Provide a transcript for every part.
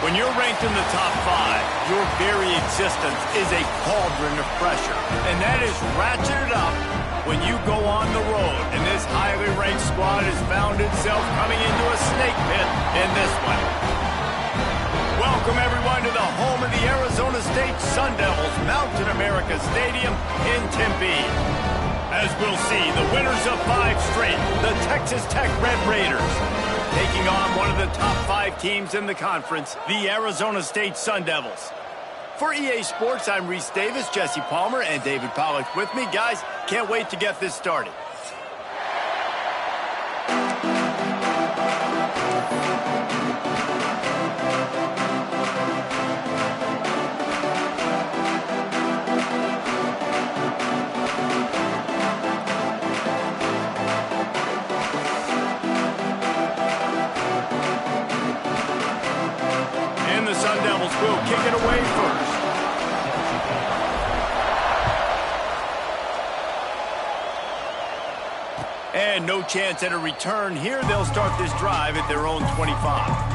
When you're ranked in the top 5, your very existence is a cauldron of pressure. And that is ratcheted up when you go on the road. And this highly ranked squad has found itself coming into a snake pit in this one. Welcome, everyone, to the home of the Arizona State Sun Devils, Mountain America Stadium in Tempe. As we'll see, the winners of 5 straight, the Texas Tech Red Raiders, taking on one of the top 5 teams in the conference, the Arizona State Sun Devils. For EA Sports, I'm Reese Davis, Jesse Palmer, and David Pollack with me. Guys, can't wait to get this started. Will kick it away first. And no chance at a return here. They'll start this drive at their own 25.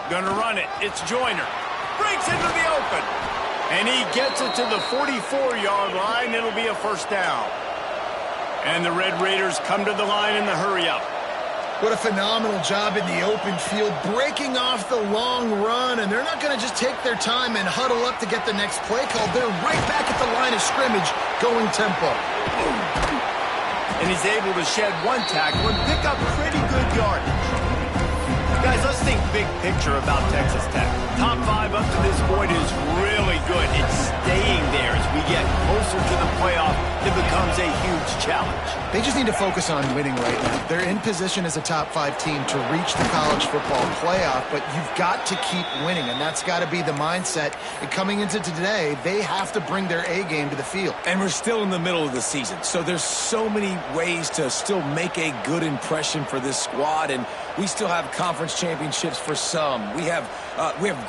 Gonna run it. It's Joyner. Breaks into the open. And he gets it to the 44-yard line. It'll be a first down. And the Red Raiders come to the line in the hurry-up. What a phenomenal job in the open field, breaking off the long run. And they're not going to just take their time and huddle up to get the next play called. They're right back at the line of scrimmage, going tempo. And he's able to shed one tackle and pick up pretty good yardage. Guys, let's think big picture about Texas Tech. Top 5 up to this point is really good. It's staying there as we get closer to the playoff. It becomes a huge challenge. They just need to focus on winning right now. They're in position as a top 5 team to reach the college football playoff, but you've got to keep winning, and that's got to be the mindset. And coming into today, they have to bring their A game to the field. And we're still in the middle of the season, so there's so many ways to still make a good impression for this squad, and we still have conference championships for some. We have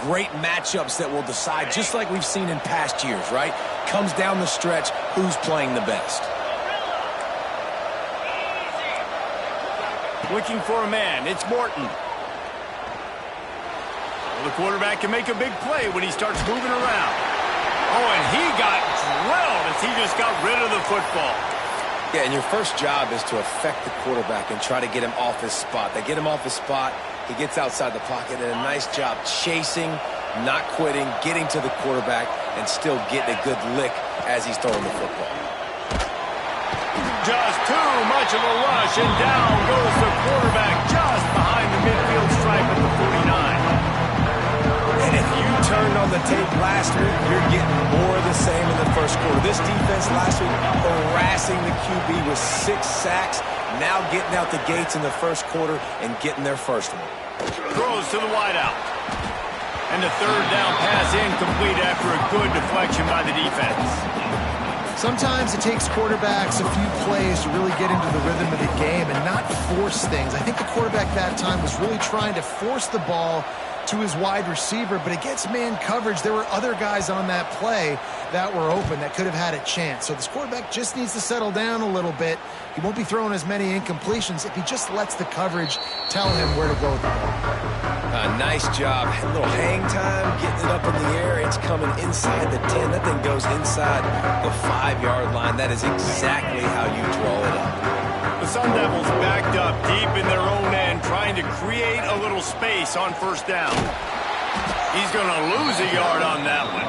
great matchups that will decide, just like we've seen in past years, right? Comes down the stretch, who's playing the best. Looking for a man, it's Morton. Well, the quarterback can make a big play when he starts moving around. Oh, and he got drilled as he just got rid of the football. Yeah, and your first job is to affect the quarterback and try to get him off his spot. They get him off his spot, he gets outside the pocket, and a nice job chasing, not quitting, getting to the quarterback, and still getting a good lick as he's throwing the football. Just too much of a rush, and down goes the quarterback just behind the midfield stripe at the 49. And if you turned on the tape last week, you're getting more of the same in the first quarter. This defense last week harassing the QB with 6 sacks, now getting out the gates in the first quarter and getting their first one. Throws to the wideout. And the third down pass incomplete after a good deflection by the defense. Sometimes it takes quarterbacks a few plays to really get into the rhythm of the game and not force things. I think the quarterback that time was really trying to force the ball to his wide receiver, but against man coverage, there were other guys on that play that were open that could have had a chance. So this quarterback just needs to settle down a little bit. He won't be throwing as many incompletions if he just lets the coverage tell him where to go with the ball. Nice job. A little hang time, getting it up in the air. It's coming inside the 10. That thing goes inside the 5-yard line. That is exactly how you draw it up. The Sun Devils backed up deep in their own end, trying to create a little space on first down. He's going to lose a yard on that one.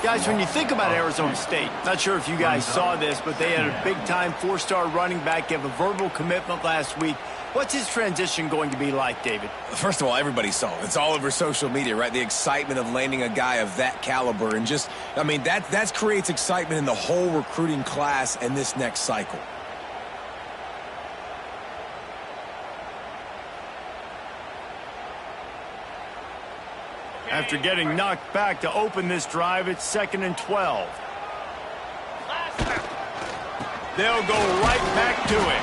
Guys, when you think about Arizona State, not sure if you guys saw this, but they had a big-time 4-star running back give a verbal commitment last week. What's his transition going to be like, David? First of all, everybody saw it. It's all over social media, right? The excitement of landing a guy of that caliber. And just, I mean, that creates excitement in the whole recruiting class and this next cycle. After getting knocked back to open this drive, it's 2nd and 12. They'll go right back to it.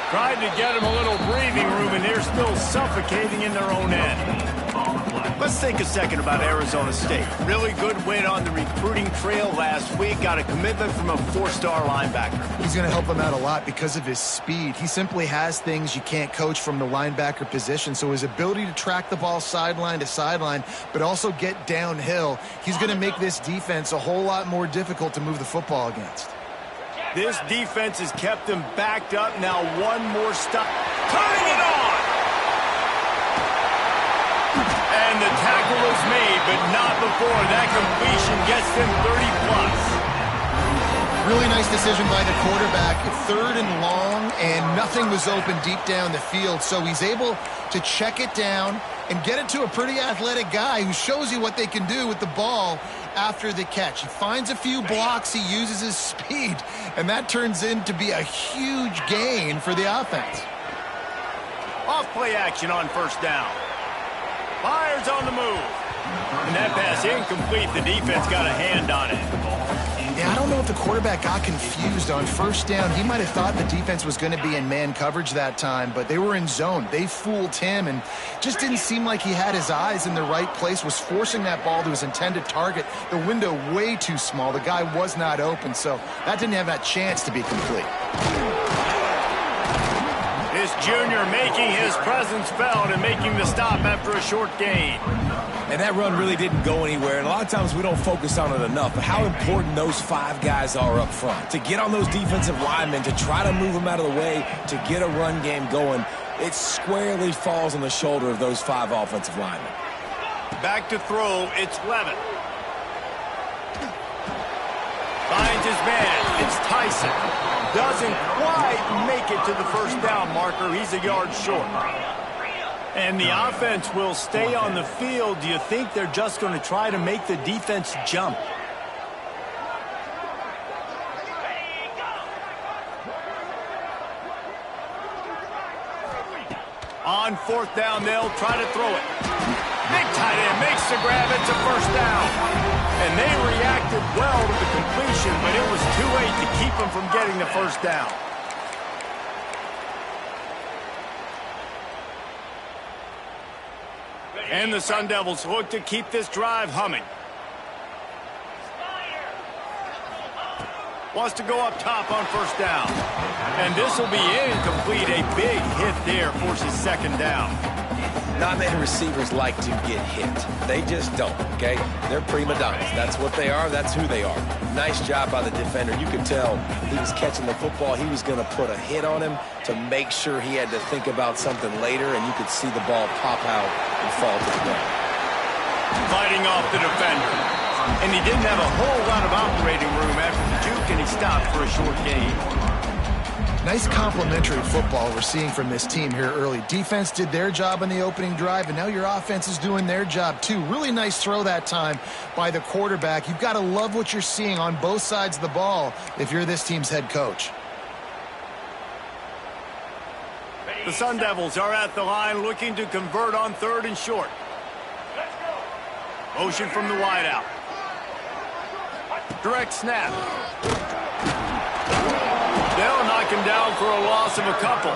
Tried to get him a little breathing room, and they're still suffocating in their own end. Let's think a second about Arizona State. Really good win on the recruiting trail last week. Got a commitment from a 4-star linebacker. He's going to help him out a lot because of his speed. He simply has things you can't coach from the linebacker position. So his ability to track the ball sideline to sideline, but also get downhill, he's going to make this defense a whole lot more difficult to move the football against. This defense has kept them backed up. Now one more stop. Turning it on! And the tackle was made, but not before that completion gets them 30-plus. Really nice decision by the quarterback. 3rd and long, and nothing was open deep down the field. So he's able to check it down and get it to a pretty athletic guy who shows you what they can do with the ball after the catch. He finds a few blocks, he uses his speed, and that turns into be a huge gain for the offense. Off play action on first down. Fires on the move. And that pass incomplete. The defense got a hand on it. Yeah, I don't know if the quarterback got confused on first down. He might have thought the defense was going to be in man coverage that time, but they were in zone. They fooled him and just didn't seem like he had his eyes in the right place, was forcing that ball to his intended target. The window way too small. The guy was not open, so that didn't have that chance to be complete. This junior making his presence felt and making the stop after a short gain. And that run really didn't go anywhere, and a lot of times we don't focus on it enough, but how important those 5 guys are up front. To get on those defensive linemen, to try to move them out of the way, to get a run game going, it squarely falls on the shoulder of those 5 offensive linemen. Back to throw, it's Levin. Finds his man, it's Tyson. Doesn't quite make it to the first down marker. He's a yard short. And the offense will stay on the field. Do you think they're just going to try to make the defense jump? On fourth down, they'll try to throw it. Big tight end makes the grab. It's a first down. And they reacted well to the completion, but it was too late to keep them from getting the first down. And the Sun Devils look to keep this drive humming. Wants to go up top on first down. And this will be incomplete. A big hit there forces second down. Not many receivers like to get hit. They just don't, okay? They're prima donnas. That's what they are. That's who they are. Nice job by the defender. You could tell he was catching the football. He was going to put a hit on him to make sure he had to think about something later, and you could see the ball pop out and fall to the ground. Fighting off the defender. And he didn't have a whole lot of operating room after the juke, and he stopped for a short gain. Nice complementary football we're seeing from this team here early. Defense did their job in the opening drive, and now your offense is doing their job too. Really nice throw that time by the quarterback. You've got to love what you're seeing on both sides of the ball if you're this team's head coach. The Sun Devils are at the line looking to convert on 3rd and short. Motion from the wideout. Direct snap. They'll knock him down for a loss of a couple.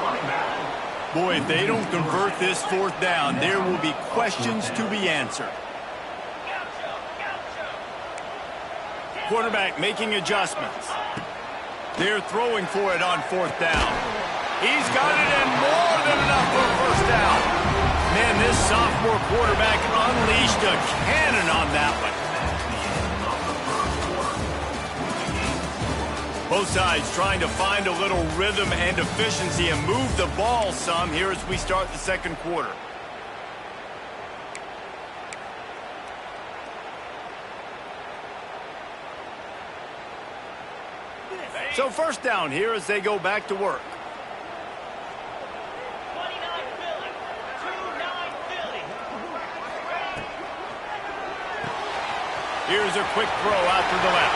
Boy, if they don't convert this 4th down, there will be questions to be answered. Quarterback making adjustments. They're throwing for it on 4th down. He's got it and more than enough for a first down. Man, this sophomore sophomore quarterback unleashed a cannon on that one. Both sides trying to find a little rhythm and efficiency and move the ball some here as we start the second quarter. So first down here as they go back to work. Here's a quick throw out to the left.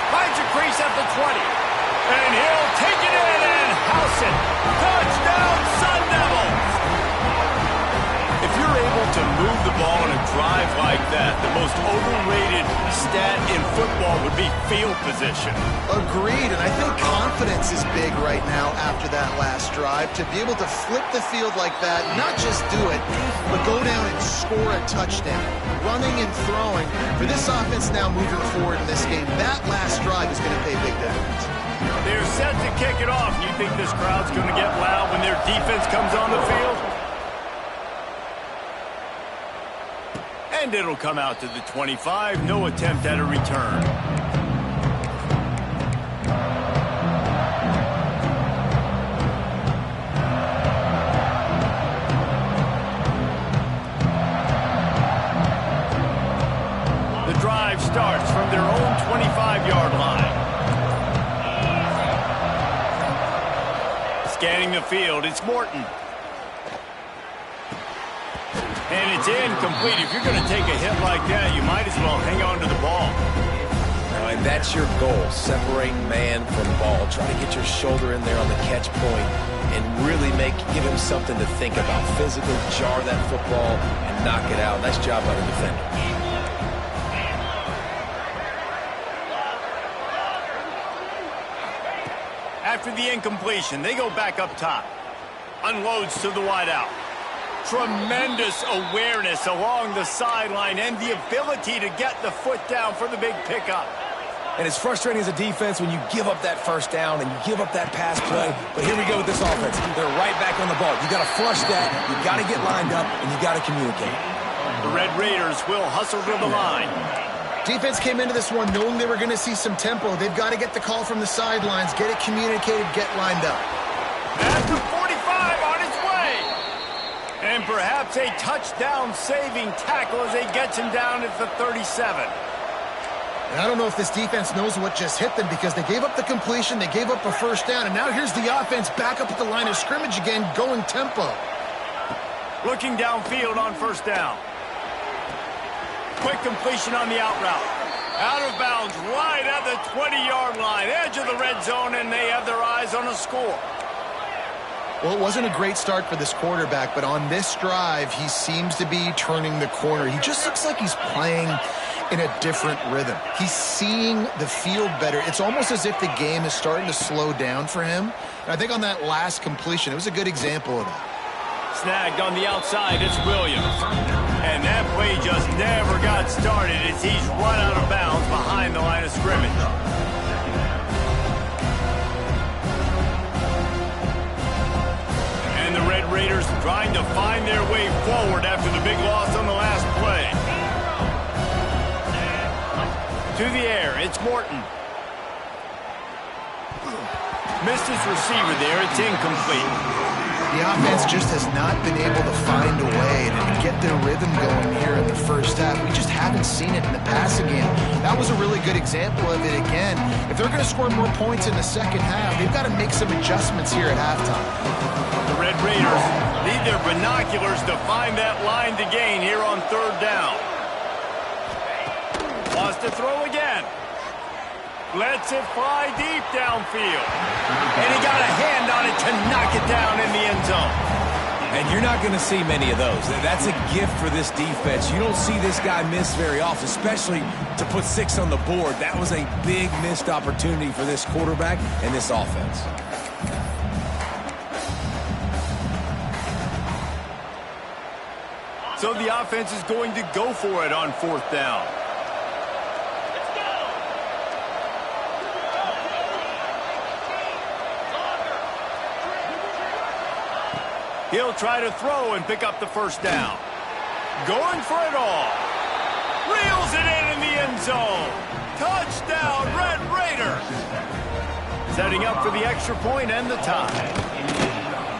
Finds a crease at the 20. And he'll take it in and house it. Touchdown, Sun Devils! If you're able to move the ball in a drive like that, the most overrated stat in football would be field position. Agreed, and I think confidence is big right now after that last drive. To be able to flip the field like that, not just do it, but go down and score a touchdown. Running and throwing. For this offense now moving forward in this game, that last drive is going to pay big dividends. They're set to kick it off. You think this crowd's going to get loud when their defense comes on the field? And it'll come out to the 25. No attempt at a return. The drive starts from their own 25-yard line. Scanning the field, it's Morton. And it's incomplete. If you're going to take a hit like that, you might as well hang on to the ball. And that's your goal, separate man from ball. Try to get your shoulder in there on the catch point and really give him something to think about. Physically jar that football and knock it out. Nice job by the defender. After the incompletion, they go back up top. Unloads to the wideout. Tremendous awareness along the sideline and the ability to get the foot down for the big pickup. And it's frustrating as a defense when you give up that first down and you give up that pass play. But here we go with this offense. They're right back on the ball. You got to flush that, you got to get lined up, and you got to communicate. The Red Raiders will hustle to the line. Defense came into this one knowing they were going to see some tempo. They've got to get the call from the sidelines, get it communicated, get lined up. At the 45 on its way. And perhaps a touchdown-saving tackle as he gets him down at the 37. And I don't know if this defense knows what just hit them because they gave up the completion, they gave up a first down, and now here's the offense back up at the line of scrimmage again, going tempo. Looking downfield on first down. Quick completion on the out route. Out of bounds right at the 20-yard line, edge of the red zone, and they have their eyes on a score. Well, it wasn't a great start for this quarterback, but on this drive, he seems to be turning the corner. He just looks like he's playing in a different rhythm. He's seeing the field better. It's almost as if the game is starting to slow down for him. And I think on that last completion, it was a good example of that. Snagged on the outside, it's Williams. And that play just never got started as he's run out of bounds behind the line of scrimmage. And the Red Raiders trying to find their way forward after the big loss on the last play. To the air, it's Morton. Missed his receiver there, it's incomplete. The offense just has not been able to find a way to get their rhythm going here in the first half. We just haven't seen it in the passing game. That was a really good example of it again. If they're going to score more points in the second half, they've got to make some adjustments here at halftime. The Red Raiders need their binoculars to find that line to gain here on third down. Wants to throw again. Lets it fly deep downfield. And he got a hand on it to knock it down in the end zone. And you're not going to see many of those. That's a gift for this defense. You don't see this guy miss very often, especially to put 6 on the board. That was a big missed opportunity for this quarterback and this offense. So the offense is going to go for it on fourth down. He'll try to throw and pick up the first down. Going for it all. Reels it in the end zone. Touchdown, Red Raiders. Setting up for the extra point and the tie.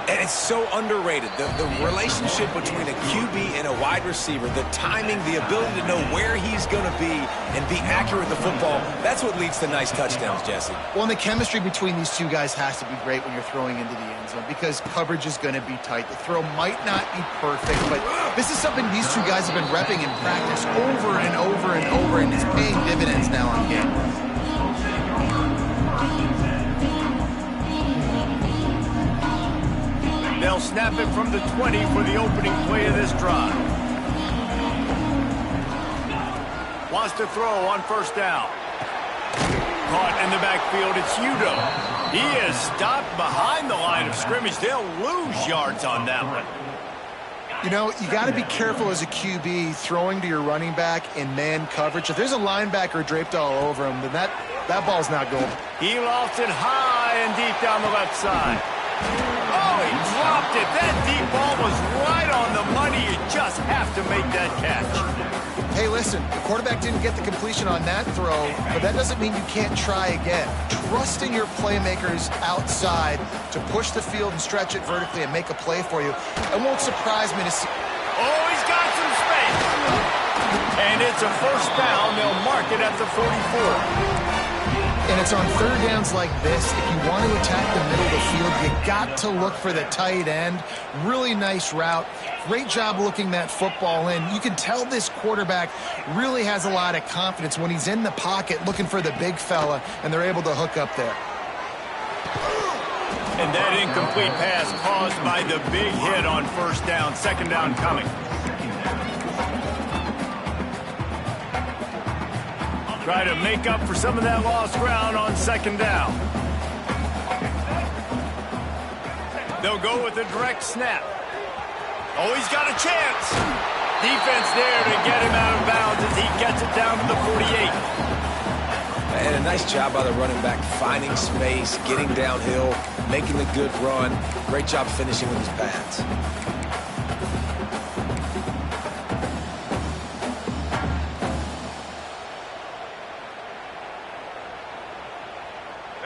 And it's so underrated. The relationship between a QB and a wide receiver, the timing, the ability to know where he's going to be and be accurate with the football, that's what leads to nice touchdowns, Jesse. Well, and the chemistry between these two guys has to be great when you're throwing into the end zone because coverage is going to be tight. The throw might not be perfect, but this is something these two guys have been repping in practice over and over and over, and it's paying dividends now on game. They'll snap it from the 20 for the opening play of this drive. Wants to throw on first down. Caught in the backfield, it's Udo. He is stopped behind the line of scrimmage. They'll lose yards on that one. You know, you got to be careful as a QB throwing to your running back in man coverage. If there's a linebacker draped all over him, then that ball's not going. He lofts it high and deep down the left side. Oh, he dropped it. That deep ball was right on the money. You just have to make that catch. Hey, listen, the quarterback didn't get the completion on that throw, but that doesn't mean you can't try again. Trusting your playmakers outside to push the field and stretch it vertically and make a play for you. It won't surprise me to see. Oh, he's got some space. And it's a first down. They'll mark it at the 44. And it's on third downs like this. If you want to attack the middle of the field, you got to look for the tight end. Really nice route. Great job looking that football in. You can tell this quarterback really has a lot of confidence when he's in the pocket looking for the big fella, and they're able to hook up there. And that incomplete pass caused by the big hit on first down. Second down coming. Try to make up for some of that lost ground on second down. They'll go with a direct snap. Oh, he's got a chance. Defense there to get him out of bounds as he gets it down to the 48. And a nice job by the running back, finding space, getting downhill, making a good run. Great job finishing with his pads.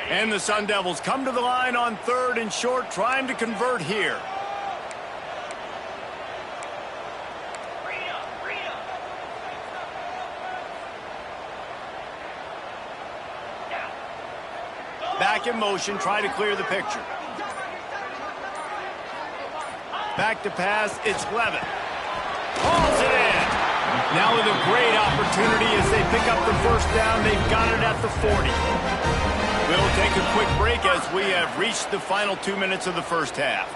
And the Sun Devils come to the line on third and short, trying to convert here. Back in motion, try to clear the picture. Back to pass, it's Levin. Hauls it in. Now with a great opportunity as they pick up the first down, they've got it at the 40. We'll take a quick break as we have reached the final 2 minutes of the first half.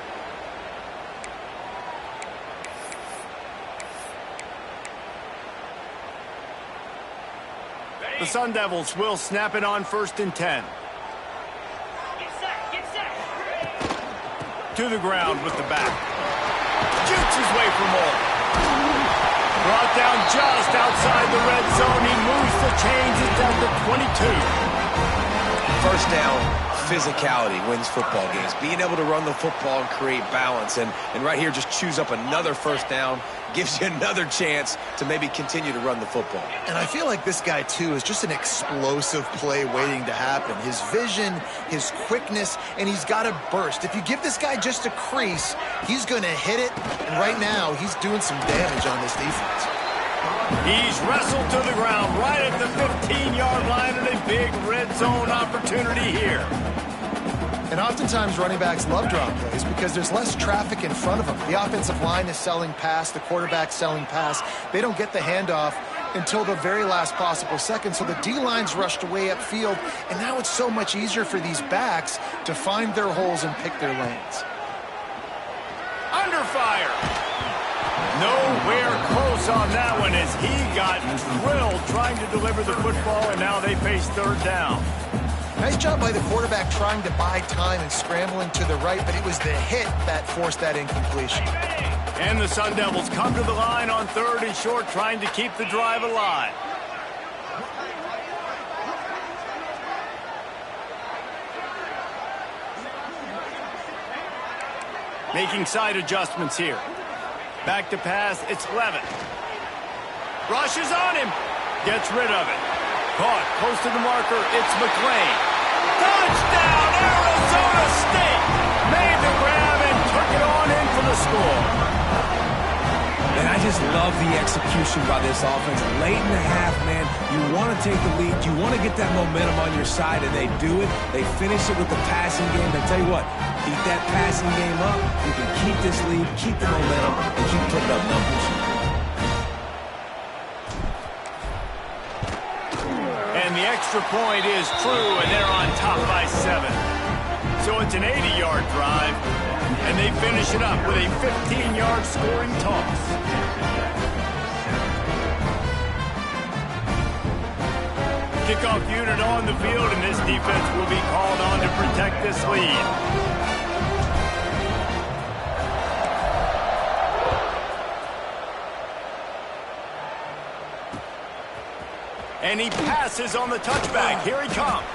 The Sun Devils will snap it on first and 10. To the ground with the back. Shoots his way for more. Brought down just outside the red zone. He moves the chains. It's at the 22. First down, physicality wins football games. Being able to run the football and create balance. And right here, just choose up another first down. Gives you another chance to maybe continue to run the football. And I feel like this guy, too, is just an explosive play waiting to happen. His vision, his quickness, and he's got a burst. If you give this guy just a crease, he's going to hit it. And right now, he's doing some damage on this defense. He's wrestled to the ground right at the 15-yard line, and a big red zone opportunity here. And oftentimes running backs love drop plays because there's less traffic in front of them. The offensive line is selling pass, the quarterback's selling pass. They don't get the handoff until the very last possible second, so the D-line's rushed away upfield, and now it's so much easier for these backs to find their holes and pick their lanes. Under fire. Nowhere close on that one as he got drilled trying to deliver the football, and now they face third down. Nice job by the quarterback trying to buy time and scrambling to the right, but it was the hit that forced that incompletion. And the Sun Devils come to the line on third and short, trying to keep the drive alive. Making side adjustments here. Back to pass, it's Levitt. Rushes on him. Gets rid of it. Caught, close to the marker, it's McLean. Touchdown, Arizona State! Made the grab and took it on in for the score. And I just love the execution by this offense. Late in the half, man, you want to take the lead. You want to get that momentum on your side, and they do it. They finish it with the passing game. I tell you what, keep that passing game up. You can keep this lead, keep the momentum, and keep putting up numbers. And the extra point is true, and they're on top by 7. So it's an 80-yard drive, and they finish it up with a 15-yard scoring toss. Kickoff unit on the field, and this defense will be called on to protect this lead. And he passes on the touchback. Here he comes.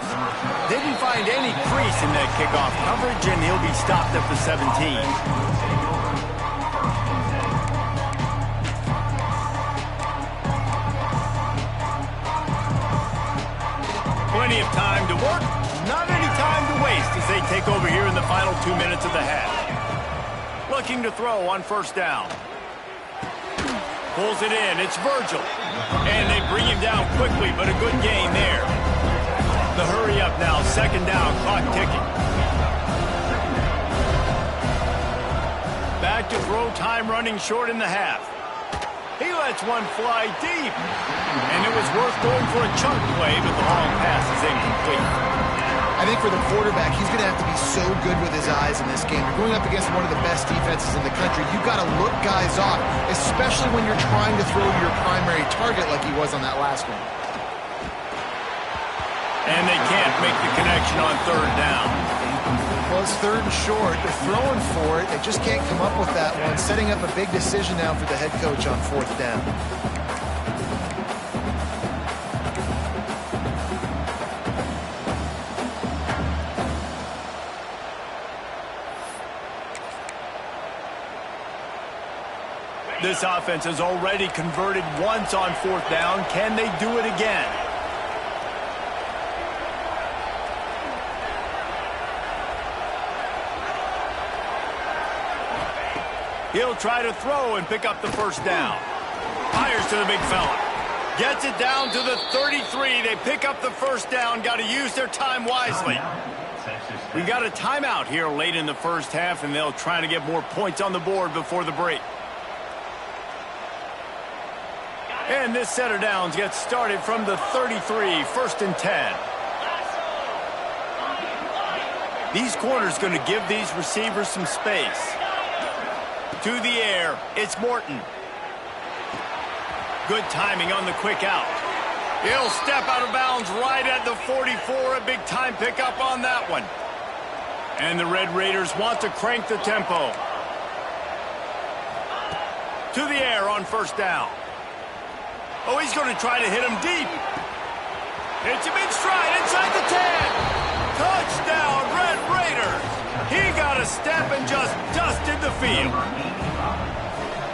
Didn't find any crease in that kickoff coverage, and he'll be stopped at the 17. Plenty of time to work, not any time to waste as they take over here in the final 2 minutes of the half. Looking to throw on first down. Pulls it in, it's Virgil. And they bring him down quickly, but a good gain there. The hurry up now, second down, clock ticking. Back to throw, time running short in the half. He lets one fly deep. And it was worth going for a chunk play, but the long pass is incomplete. I think for the quarterback, he's going to have to be so good with his eyes in this game. You're going up against one of the best defenses in the country. You've got to look guys off, especially when you're trying to throw to your primary target like he was on that last one. And they can't make the connection on third down. Well, it's third and short. They're throwing for it. They just can't come up with that one. Setting up a big decision now for the head coach on fourth down. This offense has already converted once on fourth down. Can they do it again? He'll try to throw and pick up the first down. Fires to the big fella. Gets it down to the 33. They pick up the first down. Got to use their time wisely. We got a timeout here late in the first half, and they'll try to get more points on the board before the break. And this set of downs gets started from the 33, first and 10. These corners going to give these receivers some space. To the air, it's Morton. Good timing on the quick out. He'll step out of bounds right at the 44. A big time pickup on that one. And the Red Raiders want to crank the tempo. To the air on first down. Oh, he's going to try to hit him deep. Hits him in stride inside the 10. Touchdown, Red Raiders. He got a step and just dusted the field.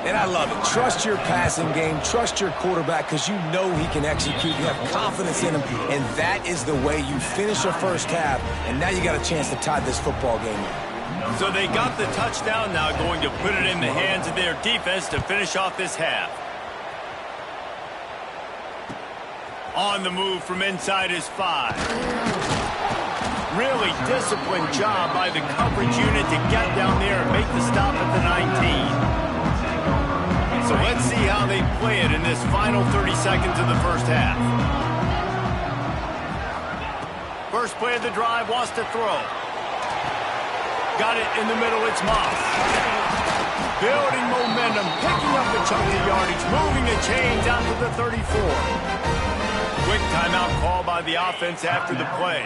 And I love it. Trust your passing game. Trust your quarterback because you know he can execute. You have confidence in him, and that is the way you finish a first half, and now you got a chance to tie this football game up. So they got the touchdown, now going to put it in the hands of their defense to finish off this half. On the move from inside his 5. Really disciplined job by the coverage unit to get down there and make the stop at the 19. So let's see how they play it in this final 30 seconds of the first half. First play of the drive, wants to throw. Got it in the middle, it's Moss. Building momentum, picking up a chunk of yardage, moving the chains out to the 34. Quick timeout call by the offense after the play.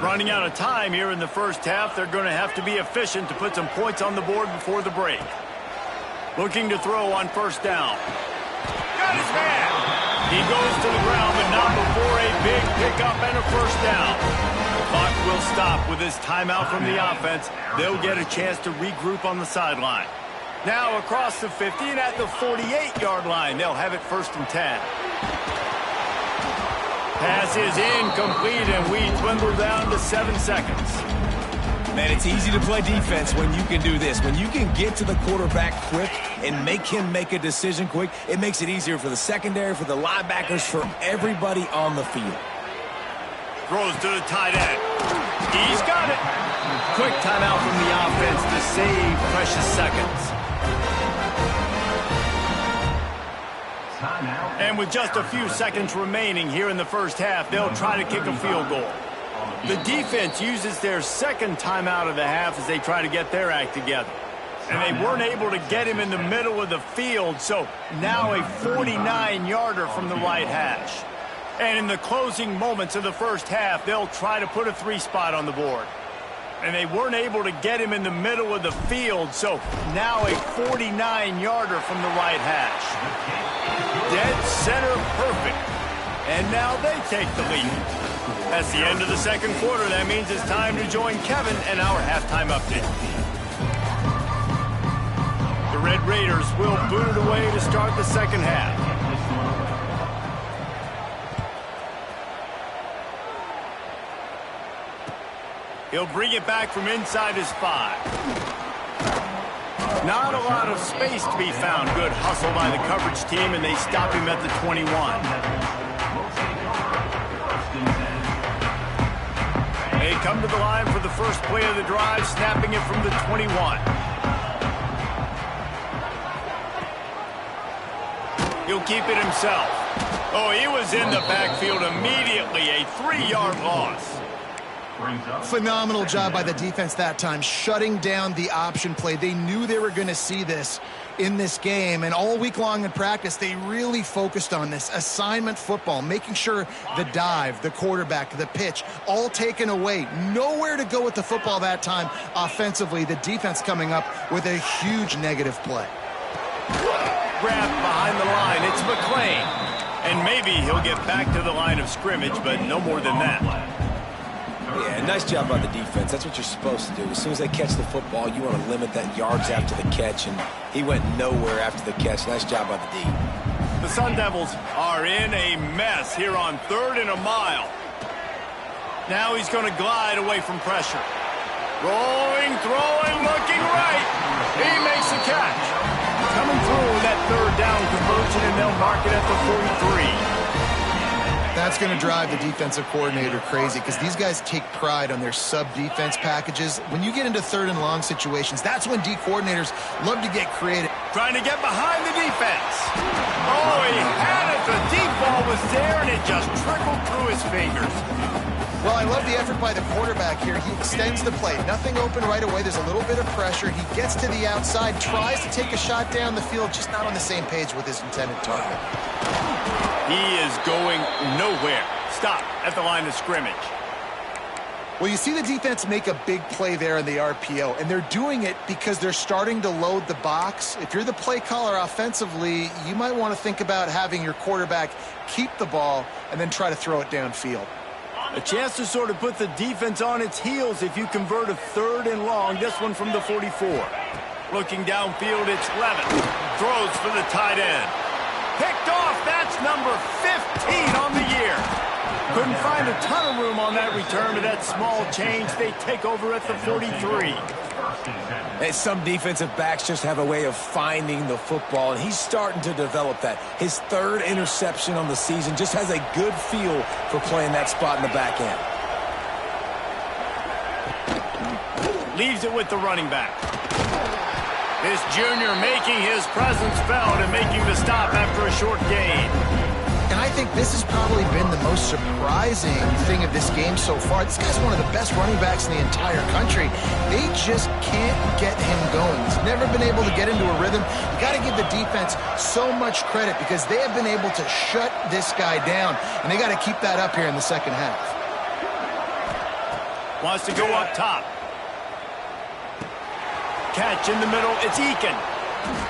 Running out of time here in the first half, they're going to have to be efficient to put some points on the board before the break. Looking to throw on first down. Got his man. He goes to the ground, but not before a big pickup and a first down. The clock will stop with this timeout from the offense. They'll get a chance to regroup on the sideline. Now across the 50 and at the 48-yard line, they'll have it 1st and 10. Pass is incomplete, and we dwindle down to 7 seconds. Man, it's easy to play defense when you can do this. When you can get to the quarterback quick and make him make a decision quick, it makes it easier for the secondary, for the linebackers, for everybody on the field. Throws to the tight end. He's got it. Quick timeout from the offense to save precious seconds. And with just a few seconds remaining here in the first half, they'll try to kick a field goal. The defense uses their second timeout of the half as they try to get their act together. And they weren't able to get him in the middle of the field, so now a 49-yarder from the right hash. And in the closing moments of the first half, they'll try to put a 3-spot on the board. And they weren't able to get him in the middle of the field, so now a 49-yarder from the right hash. Dead center perfect. And now they take the lead. That's the end of the second quarter. That means it's time to join Kevin and our halftime update. The Red Raiders will boot it away to start the second half. He'll bring it back from inside his 5. Not a lot of space to be found. Good hustle by the coverage team, and they stop him at the 21. They come to the line for the first play of the drive, snapping it from the 21. He'll keep it himself. Oh, he was in the backfield immediately. A 3-yard loss. Phenomenal job by the defense that time, shutting down the option play. They knew they were going to see this in this game, and all week long in practice, they really focused on this assignment football, making sure the dive, the quarterback, the pitch, all taken away. Nowhere to go with the football that time offensively. The defense coming up with a huge negative play. Grab behind the line. It's McClain. And maybe he'll get back to the line of scrimmage, but no more than that. Yeah, nice job by the defense. That's what you're supposed to do. As soon as they catch the football, you want to limit that yards after the catch, and he went nowhere after the catch. Nice job by the D. The Sun Devils are in a mess here on 3rd and a mile. Now he's going to glide away from pressure. Rolling, throwing, looking right. He makes the catch. Coming through that 3rd down conversion, and they'll mark it at the 43. That's going to drive the defensive coordinator crazy because these guys take pride on their sub-defense packages. When you get into 3rd and long situations, that's when D coordinators love to get creative. Trying to get behind the defense. Oh, he had it. The deep ball was there, and it just trickled through his fingers. Well, I love the effort by the quarterback here. He extends the play. Nothing open right away. There's a little bit of pressure. He gets to the outside, tries to take a shot down the field, just not on the same page with his intended target. He is going nowhere. Stop at the line of scrimmage. Well, you see the defense make a big play there in the RPO, and they're doing it because they're starting to load the box. If you're the play caller offensively, you might want to think about having your quarterback keep the ball and then try to throw it downfield. A chance to sort of put the defense on its heels if you convert a 3rd and long. This one from the 44. Looking downfield, it's Levitt. Throws for the tight end. Picked off. That's number 15 on the year. Couldn't find a ton of room on that return, but that small change, they take over at the 43. Hey, some defensive backs just have a way of finding the football, and he's starting to develop that. His 3rd interception on the season, just has a good feel for playing that spot in the back end. Leaves it with the running back. This junior making his presence felt and making the stop after a short gain. And I think this has probably been the most surprising thing of this game so far. This guy's one of the best running backs in the entire country. They just can't get him going. He's never been able to get into a rhythm. You got to give the defense so much credit because they have been able to shut this guy down, and they got to keep that up here in the second half. Wants to go up top. Catch in the middle. It's Eakin.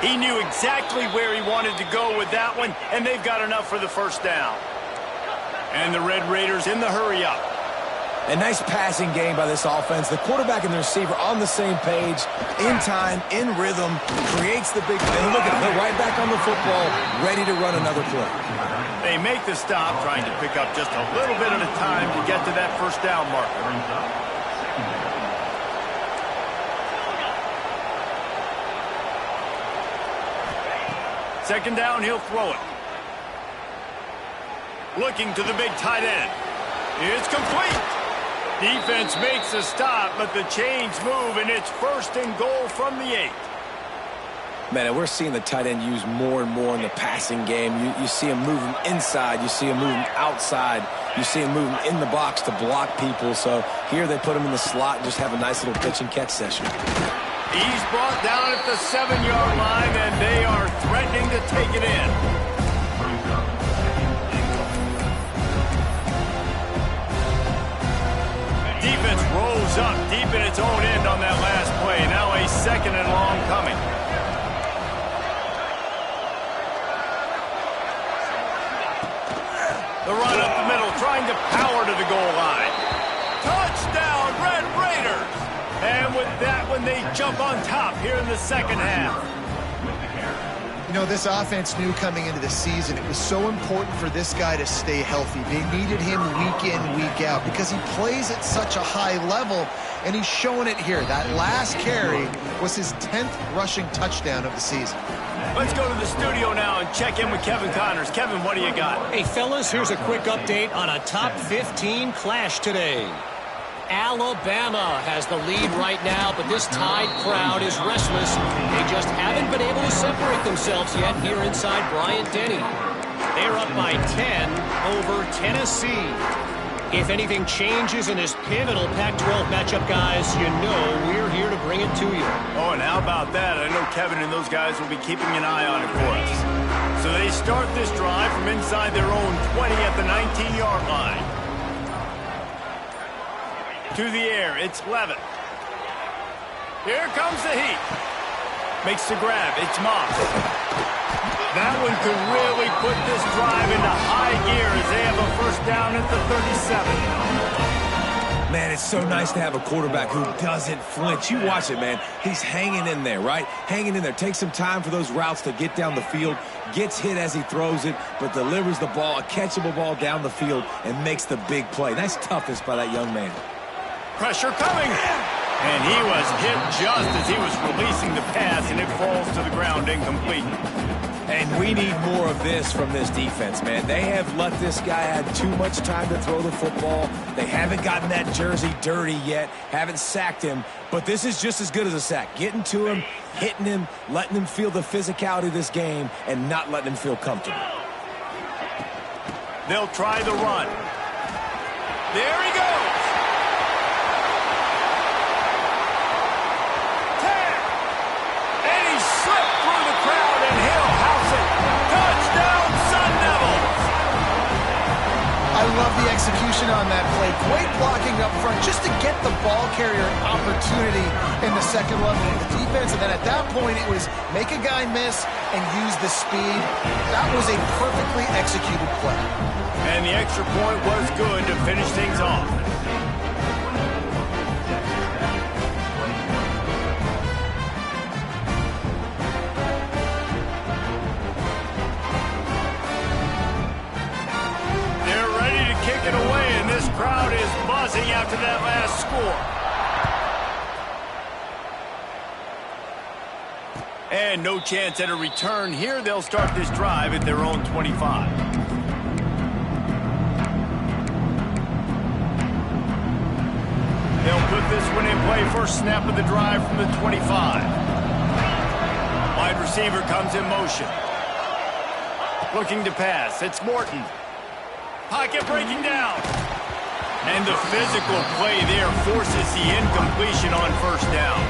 He knew exactly where he wanted to go with that one, and they've got enough for the first down. And the Red Raiders in the hurry up. A nice passing game by this offense. The quarterback and the receiver on the same page, in time, in rhythm, creates the big play. And look at him, they're right back on the football, ready to run another play. They make the stop, trying to pick up just a little bit at a time to get to that first down marker. Second down, he'll throw it. Looking to the big tight end. It's complete. Defense makes a stop, but the chains move, and it's first and goal from the 8. Man, and we're seeing the tight end used more and more in the passing game. You see him moving inside. You see him moving outside. You see him moving in the box to block people. So here they put him in the slot and just have a nice little pitch and catch session. He's brought down at the 7-yard line, and they are threatening to take it in. Defense rolls up deep in its own end on that last play. Now a second and long coming. The run up the middle, trying to power to the goal line. Touchdown, Red Raiders! And with that one, they jump on top here in the second half. You know, this offense knew coming into the season it was so important for this guy to stay healthy. They needed him week in, week out because he plays at such a high level, and he's showing it here. That last carry was his 10th rushing touchdown of the season. Let's go to the studio now and check in with Kevin Connors. Kevin, what do you got? Hey, fellas, here's a quick update on a top 15 clash today. Alabama has the lead right now, but this Tide crowd is restless. They just haven't been able to separate themselves yet here inside Bryant-Denny. They're up by 10 over Tennessee. If anything changes in this pivotal Pac-12 matchup, guys, you know we're here to bring it to you. Oh, and how about that? I know Kevin and those guys will be keeping an eye on it for us. So they start this drive from inside their own 20 at the 19-yard line. To the air, it's Levitt. Here comes the heat. Makes the grab, it's Moss. That one could really put this drive into high gear as they have a first down at the 37. Man, it's so nice to have a quarterback who doesn't flinch. You watch it, man. He's hanging in there, right? Hanging in there. Takes some time for those routes to get down the field. Gets hit as he throws it, but delivers the ball, a catchable ball down the field, and makes the big play. Nice toughness by that young man. Pressure coming. And he was hit just as he was releasing the pass, and it falls to the ground incomplete. And we need more of this from this defense, man. They have let this guy have too much time to throw the football. They haven't gotten that jersey dirty yet, haven't sacked him, but this is just as good as a sack. Getting to him, hitting him, letting him feel the physicality of this game, and not letting him feel comfortable. They'll try the run. There he goes. I love the execution on that play. Great blocking up front just to get the ball carrier an opportunity in the second level of the defense. And then at that point, it was make a guy miss and use the speed. That was a perfectly executed play. And the extra point was good to finish things off. Kick it away, and this crowd is buzzing after that last score. And no chance at a return here. They'll start this drive at their own 25. They'll put this one in play. First snap of the drive from the 25. Wide receiver comes in motion. Looking to pass. It's Morton. Pocket breaking down. And the physical play there forces the incompletion on first down.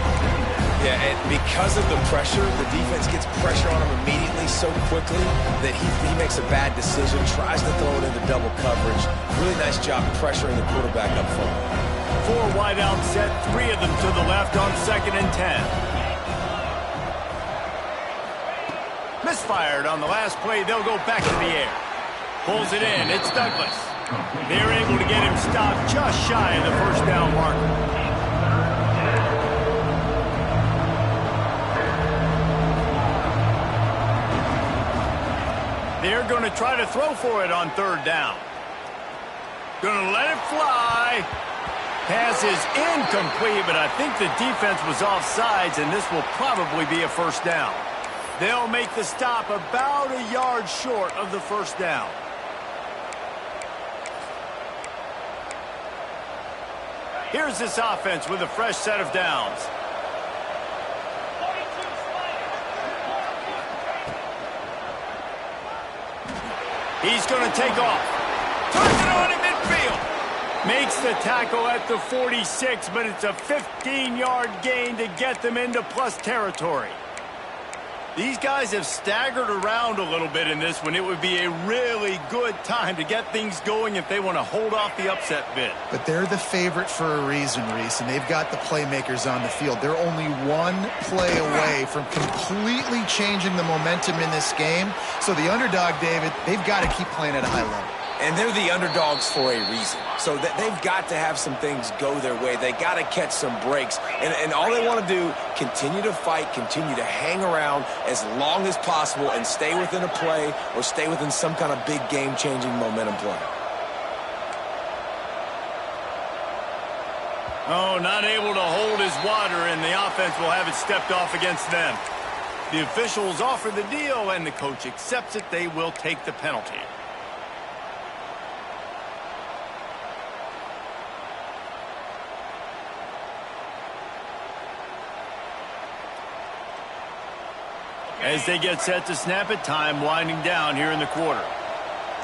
Yeah, and because of the pressure, the defense gets pressure on him immediately so quickly that he makes a bad decision, tries to throw it into double coverage. Really nice job pressuring the quarterback up front. 4 wide out set, 3 of them to the left on 2nd and 10. Misfired on the last play. They'll go back to the air. Pulls it in. It's Douglas. They're able to get him stopped just shy of the first down marker. They're going to try to throw for it on third down. Going to let it fly. Pass is incomplete, but I think the defense was offsides, and this will probably be a first down. They'll make the stop about a yard short of the first down. Here's this offense with a fresh set of downs. He's going to take off. Turns it on in midfield. Makes the tackle at the 46, but it's a 15-yard gain to get them into plus territory. These guys have staggered around a little bit in this one. It would be a really good time to get things going if they want to hold off the upset bid. But they're the favorite for a reason, Reese, and they've got the playmakers on the field. They're only one play away from completely changing the momentum in this game. So the underdog, David, they've got to keep playing at a high level. And they're the underdogs for a reason. So that they've got to have some things go their way. They got to catch some breaks. And all they want to do, continue to fight, continue to hang around as long as possible and stay within a play or stay within some kind of big game-changing momentum play. Oh, not able to hold his water, and the offense will have it stepped off against them. The officials offer the deal, and the coach accepts it. They will take the penalty. As they get set to snap it, time winding down here in the quarter.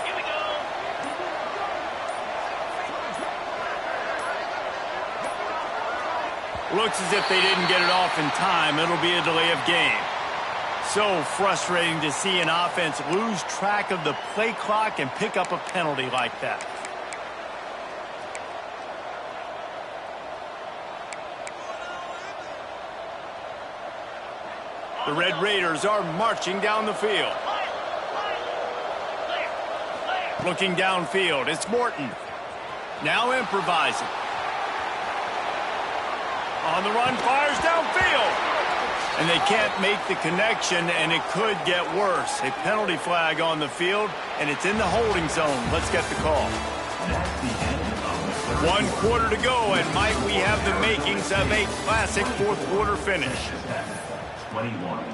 Here we go. Looks as if they didn't get it off in time. It'll be a delay of game. So frustrating to see an offense lose track of the play clock and pick up a penalty like that. The Red Raiders are marching down the field. Looking downfield, it's Morton. Now improvising. On the run, fires downfield. And they can't make the connection, and it could get worse. A penalty flag on the field, and it's in the holding zone. Let's get the call. 1 quarter to go, and might we have the makings of a classic fourth quarter finish. 21.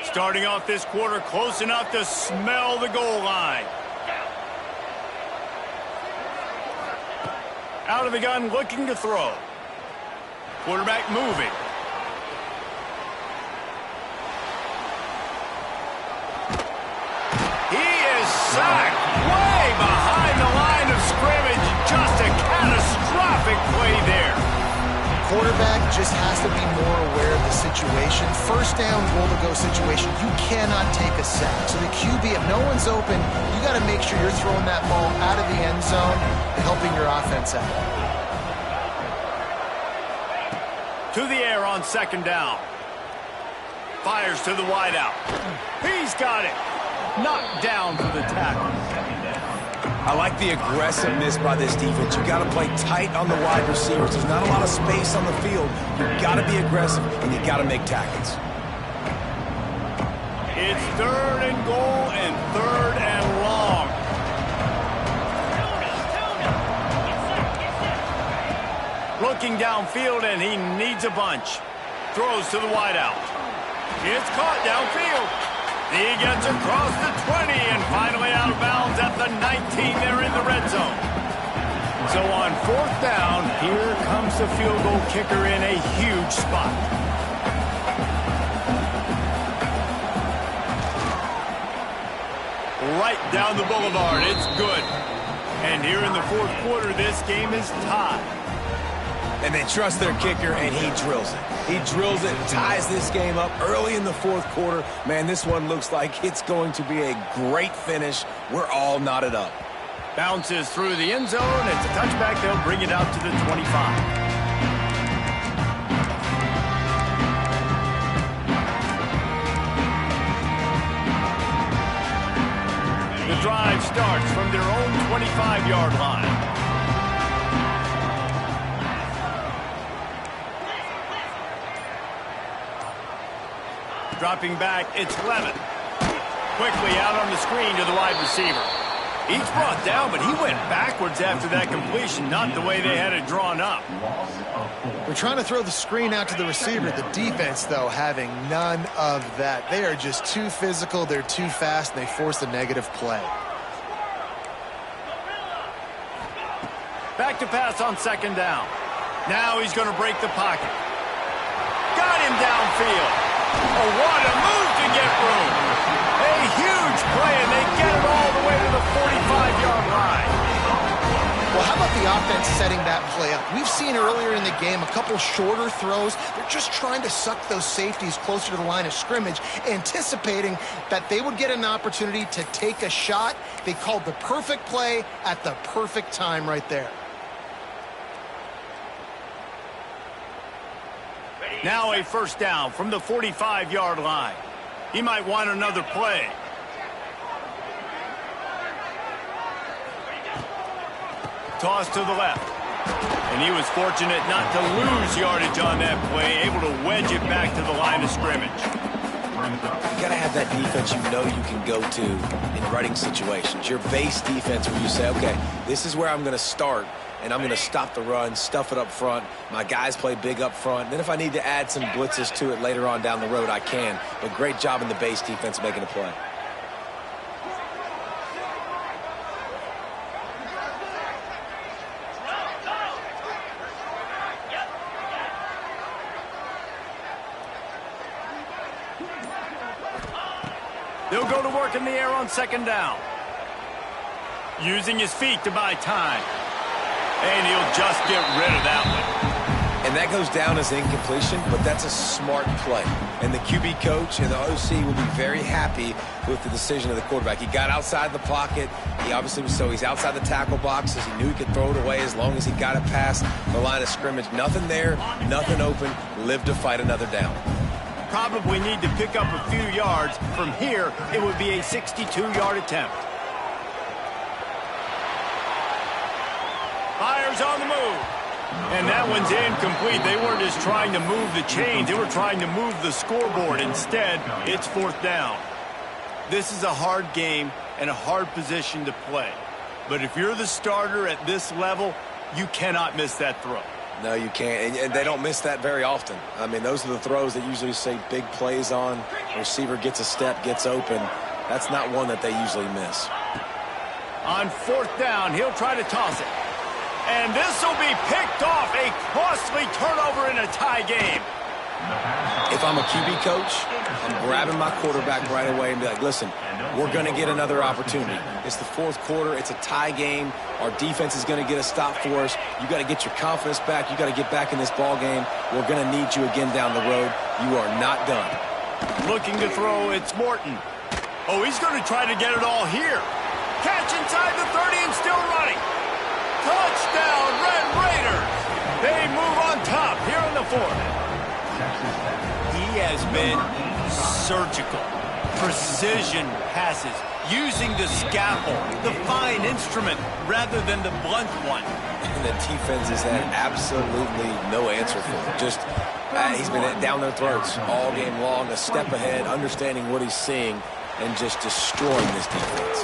Starting off this quarter close enough to smell the goal line. Out of the gun, looking to throw. Quarterback moving. He is sacked way behind the line of scrimmage. Just a catastrophic play there. Quarterback just has to be more aware of the situation. First down, goal-to-go situation, you cannot take a sack. So the QB, if no one's open, you got to make sure you're throwing that ball out of the end zone and helping your offense out. To the air on second down. Fires to the wideout. He's got it. Knocked down for the tackle. I like the aggressiveness by this defense. You got to play tight on the wide receivers. There's not a lot of space on the field. You got to be aggressive, and you got to make tackles. It's third and goal and third and long. Looking downfield, and he needs a bunch. Throws to the wideout. It's caught downfield. He gets across the 20 and finally out of bounds at the 19. They're in the red zone. So on fourth down, here comes the field goal kicker in a huge spot. Right down the boulevard. It's good. And here in the fourth quarter, this game is tied. And they trust their kicker, and he drills it. He drills it, ties this game up early in the fourth quarter. Man, this one looks like it's going to be a great finish. We're all knotted up. Bounces through the end zone. It's a touchback. They'll bring it out to the 25. The drive starts from their own 25-yard line. Dropping back, it's Levin. Quickly out on the screen to the wide receiver. He's brought down, but he went backwards after that completion, not the way they had it drawn up. They're trying to throw the screen out to the receiver. The defense, though, having none of that. They are just too physical, they're too fast, and they force a negative play. Back to pass on second down. Now he's going to break the pocket. Got him downfield. Oh, what a move to get room. A huge play, and they get it all the way to the 45-yard line. Well, how about the offense setting that play up? We've seen earlier in the game a couple shorter throws. They're just trying to suck those safeties closer to the line of scrimmage, anticipating that they would get an opportunity to take a shot. They called the perfect play at the perfect time right there. Now a first down from the 45-yard line. He might want another play. Toss to the left. And he was fortunate not to lose yardage on that play, able to wedge it back to the line of scrimmage. You got to have that defense you know you can go to in running situations. Your base defense where you say, okay, this is where I'm going to start, and I'm going to stop the run, stuff it up front. My guys play big up front. Then if I need to add some blitzes to it later on down the road, I can. But great job in the base defense making a play. They'll go to work in the air on second down. Using his feet to buy time. And he'll just get rid of that one. And that goes down as incompletion, but that's a smart play. And the QB coach and the OC will be very happy with the decision of the quarterback. He got outside the pocket. He obviously was he's outside the tackle boxes. He knew he could throw it away as long as he got it past the line of scrimmage. Nothing there, nothing open. Live to fight another down. Probably need to pick up a few yards. From here, it would be a 62-yard attempt. Fires on the move. And that one's incomplete. They weren't just trying to move the chains. They were trying to move the scoreboard. Instead, it's fourth down. This is a hard game and a hard position to play. But if you're the starter at this level, you cannot miss that throw. No, you can't, and they don't miss that very often. I mean, those are the throws that usually say big plays on. The receiver gets a step, gets open. That's not one that they usually miss. On fourth down, he'll try to toss it. And this will be picked off. A costly turnover in a tie game. If I'm a QB coach, I'm grabbing my quarterback right away and be like, listen, we're going to get another opportunity. It's the fourth quarter. It's a tie game. Our defense is going to get a stop for us. You got to get your confidence back. You got to get back in this ball game. We're going to need you again down the road. You are not done. Looking to throw, it's Morton. Oh, he's going to try to get it all here. Catch inside the 30 and still running. Touchdown, Red Raiders. They move on top here in the fourth. He has been surgical. Precision passes, using the scalpel, the fine instrument, rather than the blunt one. And the defense has had absolutely no answer for it. Just, he's been down their throats all game long, a step ahead, understanding what he's seeing, and just destroying this defense.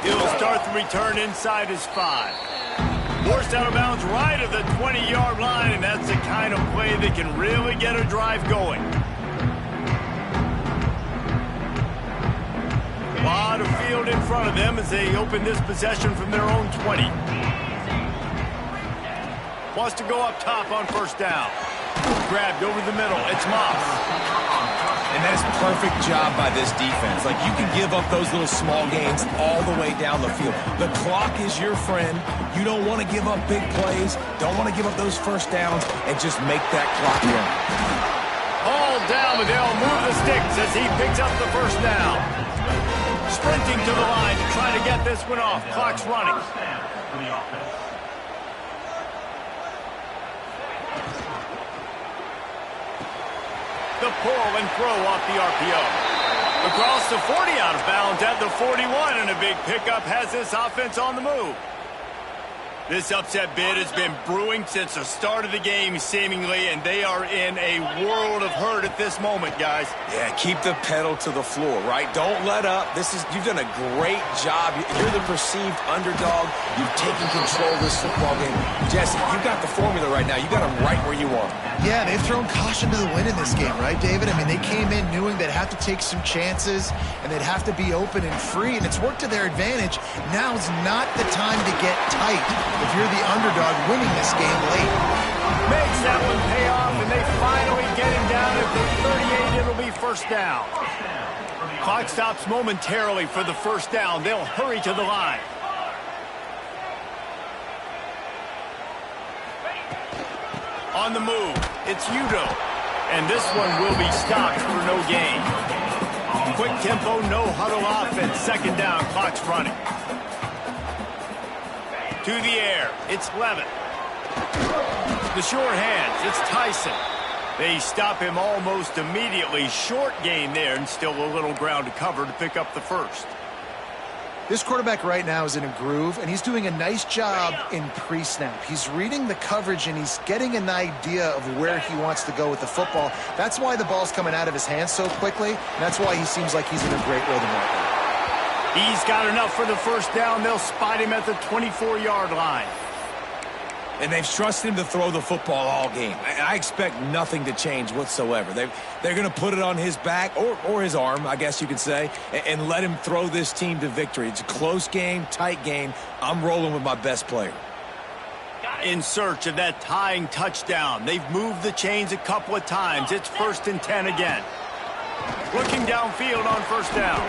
He'll start the return inside his 5. Forced out of bounds right at the 20-yard line, and that's the kind of play that can really get a drive going. A lot of field in front of them as they open this possession from their own 20. Wants to go up top on first down. Grabbed over the middle. It's Moss. And that's a perfect job by this defense. Like, you can give up those little small gains all the way down the field. The clock is your friend. You don't want to give up big plays. Don't want to give up those first downs and just make that clock run. moment, they'll move the sticks as he picks up the first down. Sprinting to the line to try to get this one off. Clock's running. The pull and throw off the RPO. Across the 40, out of bounds at the 41, and a big pickup has this offense on the move. This upset bid has been brewing since the start of the game, seemingly, and they are in a world of hurt at this moment, guys. Yeah, keep the pedal to the floor, right? Don't let up. You've done a great job. You're the perceived underdog. You've taken control of this football game. Jesse, you've got the formula right now. You got them right where you want them. Yeah, they've thrown caution to the wind in this game, right, David? I mean, they came in knowing they'd have to take some chances, and they'd have to be open and free, and it's worked to their advantage. Now's not the time to get tight if you're the underdog winning this game late. Makes that one pay off, and they finally get him down at the 38. It'll be first down. Clock stops momentarily for the first down. They'll hurry to the line. On the move, it's Udo. And this one will be stopped for no gain. Quick tempo, no huddle offense. Second down, clock's running. To the air, it's Levin. The short hands, it's Tyson. They stop him almost immediately. Short gain there, and still a little ground to cover to pick up the first. This quarterback right now is in a groove, and he's doing a nice job in pre-snap. He's reading the coverage, and he's getting an idea of where he wants to go with the football. That's why the ball's coming out of his hands so quickly, and that's why he seems like he's in a great rhythm right now. He's got enough for the first down. They'll spot him at the 24-yard line. And they've trusted him to throw the football all game. I expect nothing to change whatsoever. They're going to put it on his back, or his arm, I guess you could say, and let him throw this team to victory. It's a close game, tight game. I'm rolling with my best player. In search of that tying touchdown. They've moved the chains a couple of times. It's 1st and 10 again. Looking downfield on first down.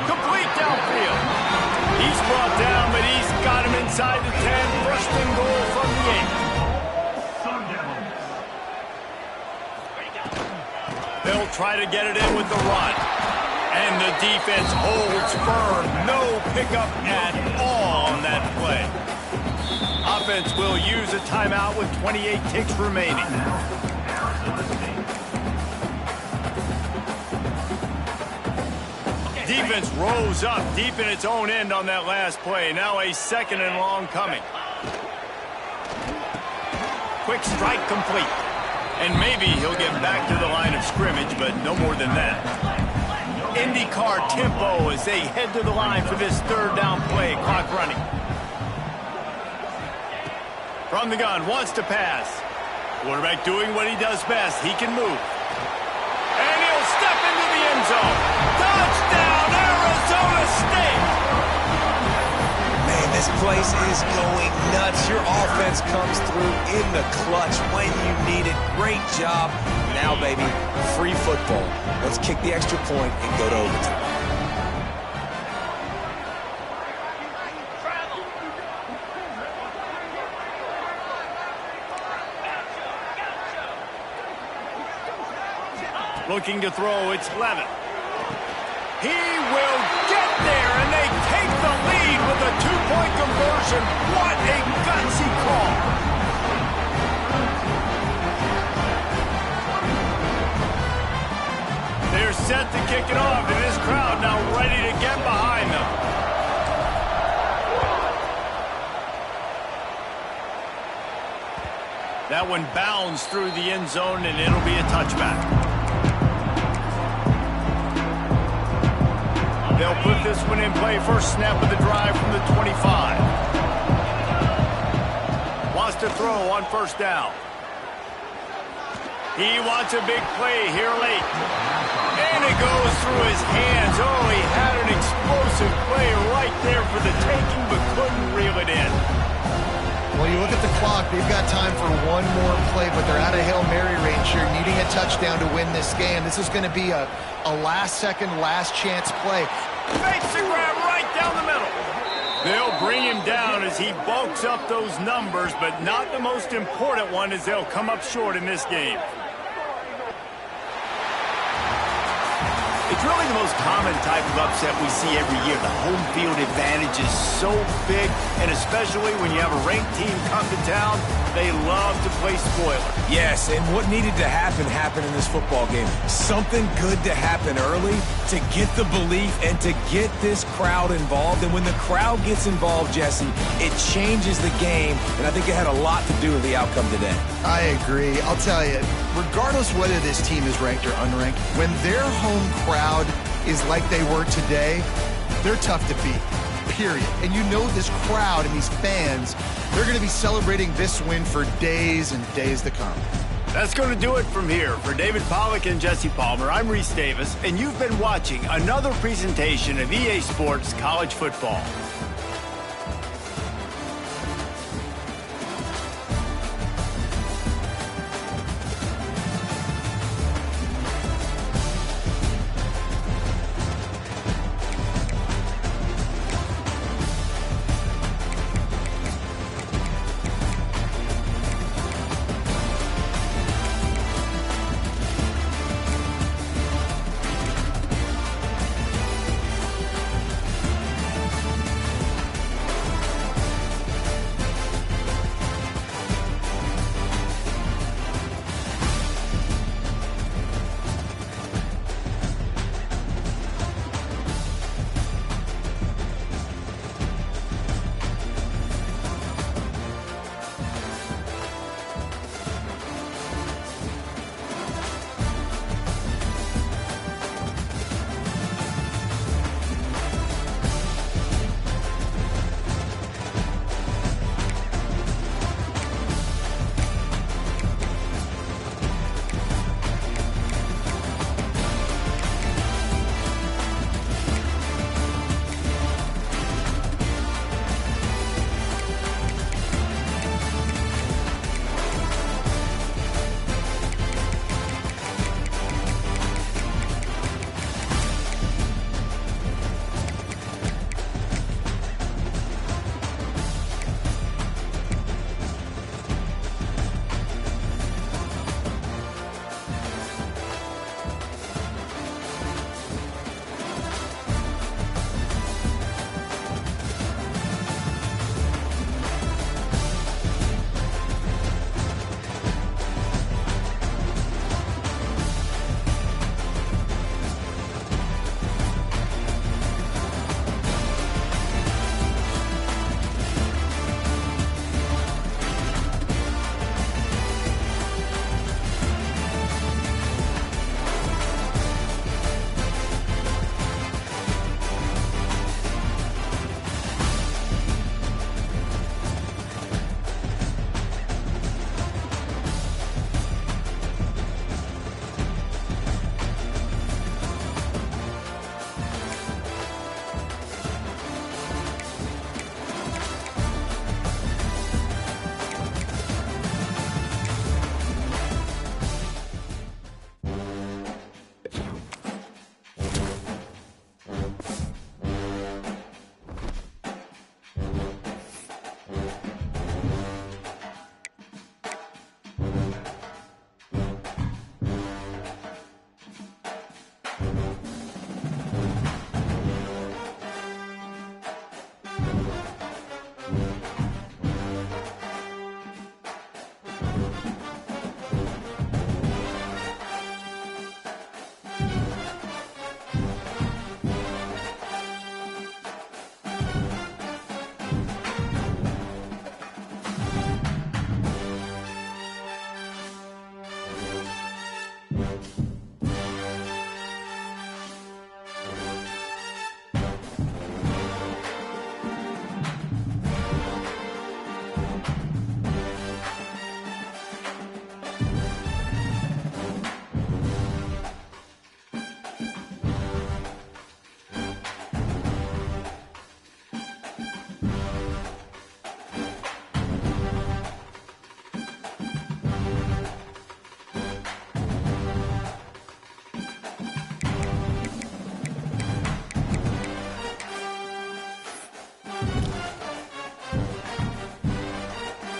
Complete downfield. He's brought down, but he's got him inside the 10. First and goal from the 8. They'll try to get it in with the run. And the defense holds firm. No pickup at all on that play. Offense will use a timeout with 28 ticks remaining. Defense rose up deep in its own end on that last play. Now a 2nd and long coming. Quick strike complete. And maybe he'll get back to the line of scrimmage, but no more than that. IndyCar tempo as they head to the line for this 3rd down play. Clock running. From the gun, wants to pass. Quarterback doing what he does best. He can move. And he'll step into the end zone. Touchdown, Arizona State! Man, this place is going nuts. Your offense comes through in the clutch when you need it. Great job. Now, baby, free football. Let's kick the extra point and go to overtime. Looking to throw, it's Levin. He will get there, and they take the lead with a 2-point conversion. What a gutsy call. They're set to kick it off, and this crowd now ready to get behind them. That one bounds through the end zone, and it'll be a touchback. They'll put this one in play. First snap of the drive from the 25. Wants to throw on first down. He wants a big play here late. And it goes through his hands. Oh, he had an explosive play right there for the taking, but couldn't reel it in. Well, you look at the clock, they've got time for one more play, but they're out of Hail Mary range here, needing a touchdown to win this game. This is going to be a last-second, last-chance play. Makes the grab right down the middle. They'll bring him down as he bulks up those numbers, but not the most important one as they'll come up short in this game. It's really the most common type of upset we see every year. The home field advantage is so big, and especially when you have a ranked team come to town, they love to play spoiler. Yes, and what needed to happen happened in this football game. Something good to happen early to get the belief and to get this crowd involved. And when the crowd gets involved, Jesse, it changes the game, and I think it had a lot to do with the outcome today. I agree. I'll tell you, regardless whether this team is ranked or unranked, when their home crowd is like they were today, they're tough to beat, period. And you know this crowd and these fans, they're going to be celebrating this win for days and days to come. That's going to do it from here. For David Pollack and Jesse Palmer, I'm Reese Davis, and you've been watching another presentation of EA Sports College Football.